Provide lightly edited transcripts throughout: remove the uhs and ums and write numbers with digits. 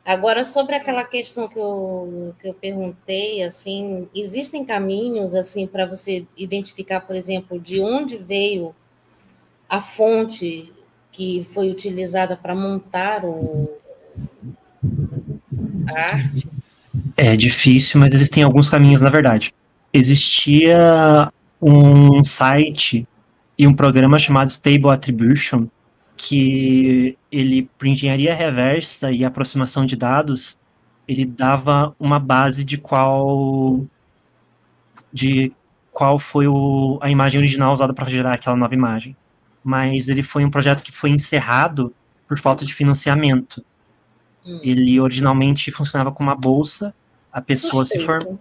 Agora, sobre aquela questão que eu perguntei, assim, existem caminhos assim para você identificar, por exemplo, de onde veio a fonte que foi utilizada para montar a arte? É difícil, mas existem alguns caminhos, na verdade. Existia um site e um programa chamado Stable Attribution, que ele, por engenharia reversa e aproximação de dados, ele dava uma base de qual foi a imagem original usada para gerar aquela nova imagem. Mas ele foi um projeto que foi encerrado por falta de financiamento. Ele originalmente funcionava como uma bolsa, a pessoa se formou.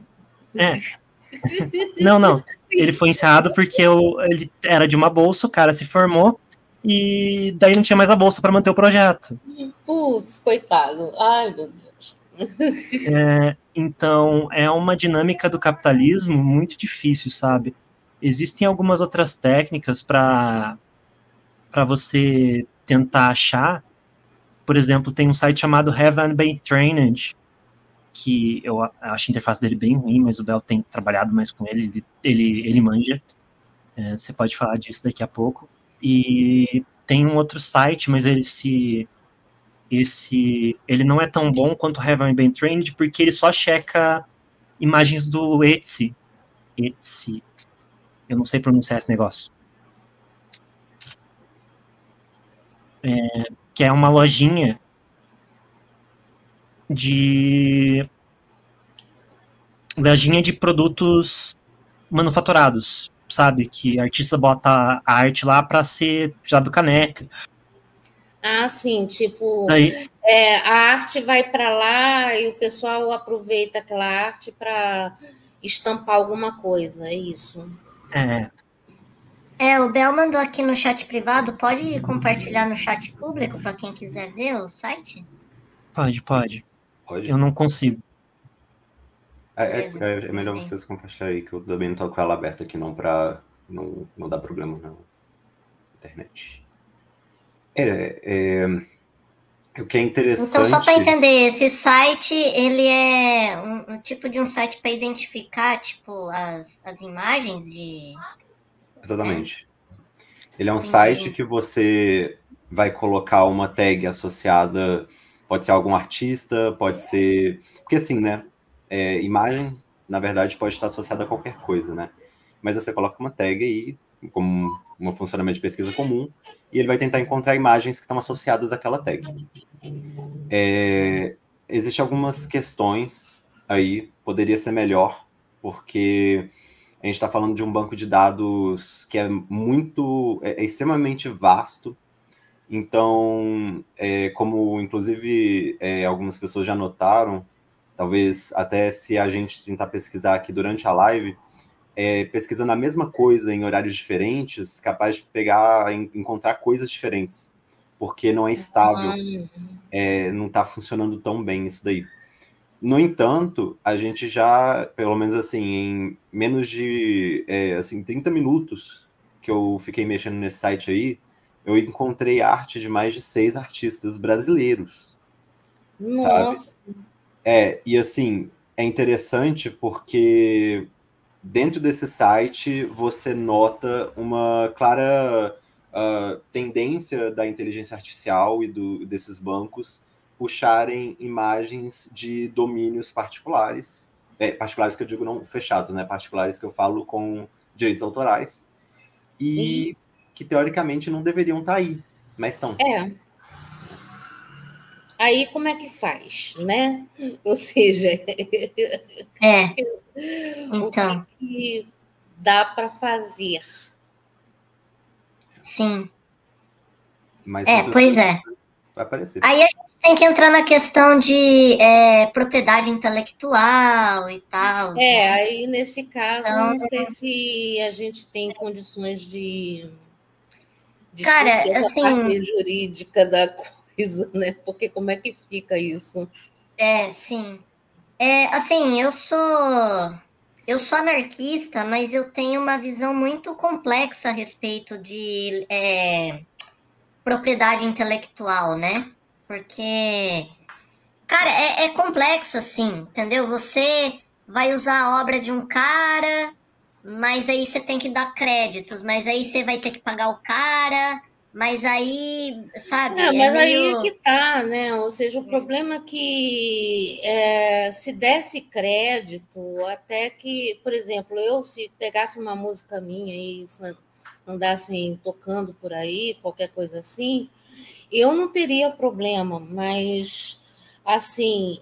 Suspeito. Não. Ele foi encerrado porque ele era de uma bolsa, o cara se formou e daí não tinha mais a bolsa para manter o projeto. Putz, coitado. Ai, meu Deus. Então, é uma dinâmica do capitalismo muito difícil, sabe? Existem algumas outras técnicas para você tentar achar. Por exemplo, tem um site chamado Have Been Trained, que eu acho a interface dele bem ruim, mas o Bel tem trabalhado mais com ele manja. Você pode falar disso daqui a pouco. E tem um outro site, mas ele não é tão bom quanto o Have Been Trained, porque ele só checa imagens do Etsy. Etsy. Eu não sei pronunciar esse negócio. Que é uma lojinha de produtos manufaturados, sabe? Que artista bota a arte lá para ser já do caneca. Ah, sim, tipo, Daí, a arte vai para lá e o pessoal aproveita aquela arte para estampar alguma coisa, é isso. O Bel mandou aqui no chat privado. Pode compartilhar no chat público para quem quiser ver o site? Pode. Pode? Eu não consigo. É melhor vocês compartilharem aí, que eu também não tô com ela aberta aqui não, pra não dar problema na internet. O que é interessante... Então, só para entender, esse site, ele é um tipo de um site para identificar, tipo, as imagens de... Exatamente. Ele é um site que você vai colocar uma tag associada, pode ser algum artista, pode ser... Porque assim, né, imagem, na verdade, pode estar associada a qualquer coisa, né? Mas você coloca uma tag aí, como um funcionamento de pesquisa comum, e ele vai tentar encontrar imagens que estão associadas àquela tag. Existem algumas questões aí, poderia ser melhor, porque a gente está falando de um banco de dados que é extremamente vasto. Então, como inclusive algumas pessoas já notaram, talvez até se a gente tentar pesquisar aqui durante a live, pesquisando a mesma coisa em horários diferentes, capaz de encontrar coisas diferentes, porque não é estável, não está funcionando tão bem isso daí. No entanto, a gente já, pelo menos assim, em menos de 30 minutos que eu fiquei mexendo nesse site aí, eu encontrei arte de mais de 6 artistas brasileiros. Nossa! Sabe? E assim, é interessante porque dentro desse site você nota uma clara tendência da inteligência artificial e desses bancos puxarem imagens de domínios particulares, particulares que eu digo não fechados, né? Particulares que eu falo com direitos autorais, e que teoricamente não deveriam estar aí, mas estão. Aí como é que faz, né? Ou seja, então, o que dá para fazer? Sim. Mas pois é. Vai aparecer. Aí a gente tem que entrar na questão de propriedade intelectual e tal. Aí nesse caso, então, não sei se a gente tem condições de cara, discutir essa assim, parte jurídica da coisa, né? Porque como é que fica isso? Sim. Assim, eu sou anarquista, mas eu tenho uma visão muito complexa a respeito de propriedade intelectual, né? Porque, Cara, é complexo assim, entendeu? Você vai usar a obra de um cara, mas aí você tem que dar créditos, mas aí você vai ter que pagar o cara, mas aí, sabe, é Mas aí é que meio. tá, né? Ou seja, o problema é que se desse crédito, até que, por exemplo, eu se pegasse uma música minha e andassem tocando por aí, qualquer coisa assim, eu não teria problema, mas assim,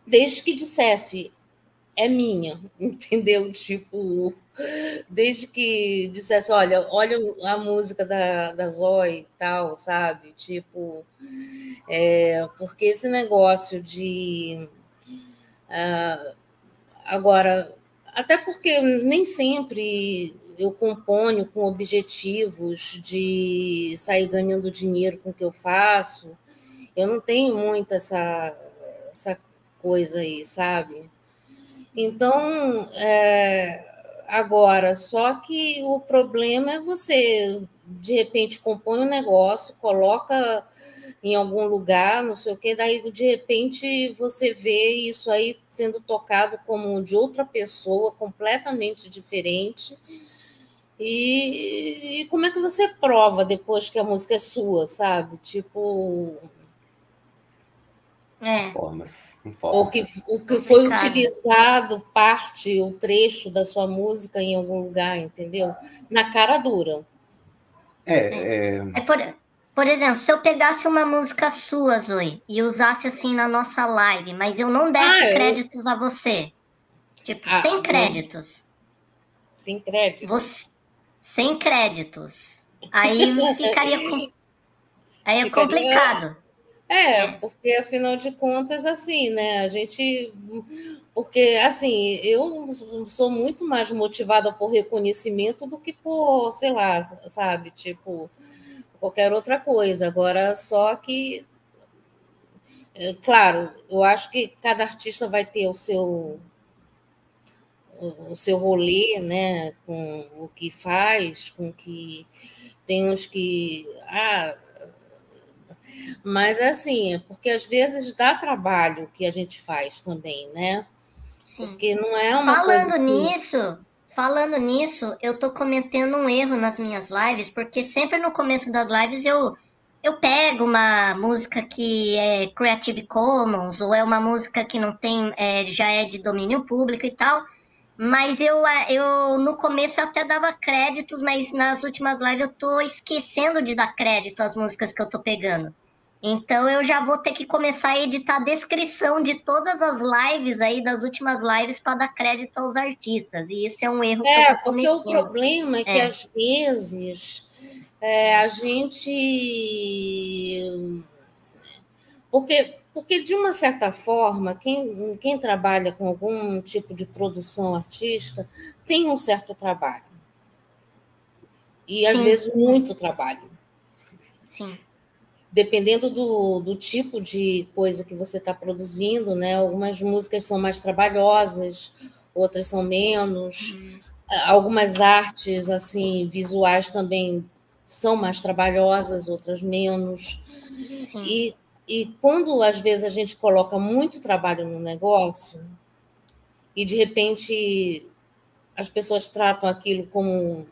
desde que dissesse é minha, entendeu? Tipo, desde que dissesse, olha a música da Zoe e tal, sabe? Tipo, porque esse negócio de. Agora, até porque nem sempre eu componho com objetivos de sair ganhando dinheiro com o que eu faço. Eu não tenho muito essa coisa aí, sabe? Então, agora, só que o problema é você, de repente, compõe um negócio, coloca em algum lugar, não sei o quê, daí, de repente, você vê isso aí sendo tocado como de outra pessoa, completamente diferente. E como é que você prova depois que a música é sua, sabe? Tipo, Formas. ou que o que foi Complicado. utilizado parte, o trecho da sua música em algum lugar, entendeu? Na cara dura. Por exemplo, se eu pegasse uma música sua, Zoe, e usasse assim na nossa live, mas eu não desse Eu. créditos a você, tipo, sem Não, créditos, sem crédito. você, sem créditos, aí aí é Ficaria. complicado. Porque afinal de contas, assim, né? A gente. Porque, assim, eu sou muito mais motivada por reconhecimento do que por, sei lá, sabe? Tipo, qualquer outra coisa. Agora, só que claro, eu acho que cada artista vai ter o seu rolê, né, com o que faz, com que tem uns que mas assim, é porque às vezes dá trabalho o que a gente faz também, né? Sim. Porque não é uma coisa Falando assim. nisso, falando nisso, eu tô cometendo um erro nas minhas lives, porque sempre no começo das lives eu pego uma música que é Creative Commons, ou é uma música que não tem, já é de domínio público e tal, mas eu no começo eu até dava créditos, mas nas últimas lives eu tô esquecendo de dar crédito às músicas que eu tô pegando. Então eu já vou ter que começar a editar a descrição de todas as lives aí, das últimas lives, para dar crédito aos artistas. E isso é um erro que eu tô Porque o cometendo. problema é que É, às vezes a gente. Porque, de uma certa forma, quem trabalha com algum tipo de produção artística tem um certo trabalho. E, às sim, vezes, muito trabalho. sim. Dependendo do tipo de coisa que você está produzindo, né? Algumas músicas são mais trabalhosas, outras são menos. Algumas artes assim visuais também são mais trabalhosas, outras menos. Sim. E quando às vezes a gente coloca muito trabalho no negócio e de repente as pessoas tratam aquilo como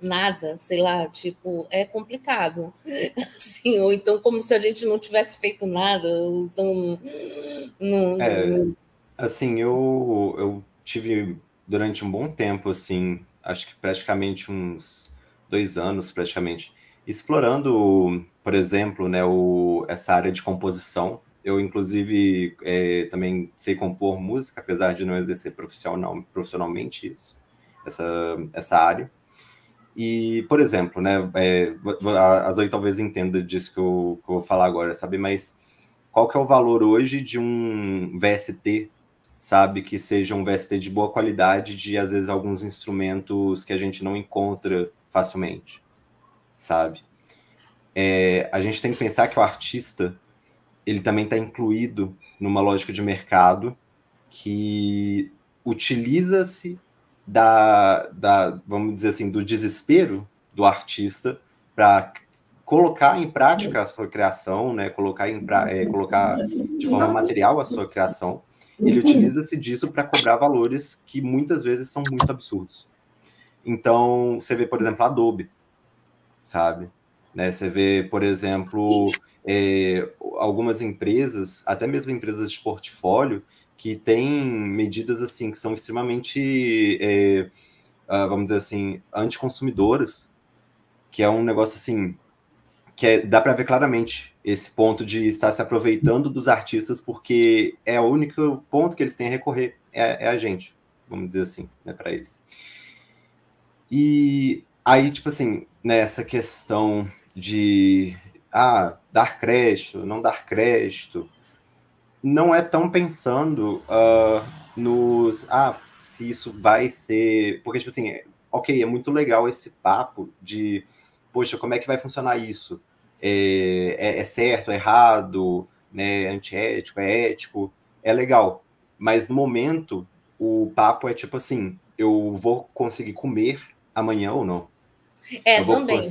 nada, sei lá, tipo, é complicado. Assim, ou então como se a gente não tivesse feito nada, ou então não. Assim, eu tive durante um bom tempo, assim, acho que praticamente uns 2 anos, praticamente, explorando, por exemplo, né, essa área de composição. Eu, inclusive, também sei compor música, apesar de não exercer profissionalmente essa área. E, por exemplo, né, a Zoe talvez entenda disso que eu vou falar agora, sabe? Mas qual que é o valor hoje de um VST, sabe? Que seja um VST de boa qualidade, de, às vezes, alguns instrumentos que a gente não encontra facilmente, sabe? A gente tem que pensar que o artista, ele também está incluído numa lógica de mercado que utiliza-se vamos dizer assim, do desespero do artista para colocar em prática a sua criação, né, colocar de forma material a sua criação, ele utiliza-se disso para cobrar valores que muitas vezes são muito absurdos. Então, você vê, por exemplo, a Adobe, sabe? Né, você vê, por exemplo, algumas empresas, até mesmo empresas de portfólio, que têm medidas assim que são extremamente, vamos dizer assim, anticonsumidoras, que é um negócio assim, dá para ver claramente esse ponto de estar se aproveitando dos artistas, porque é o único ponto que eles têm a recorrer, é a gente, vamos dizer assim, né, para eles. E aí, tipo assim, nessa questão de dar crédito, não dar crédito, não é tão pensando se isso vai ser... Porque, tipo assim, ok, é muito legal esse papo de, poxa, como é que vai funcionar isso? É certo, é errado, né? É antiético, é ético, é legal. Mas no momento, o papo é tipo assim, eu vou conseguir comer amanhã ou não? Também.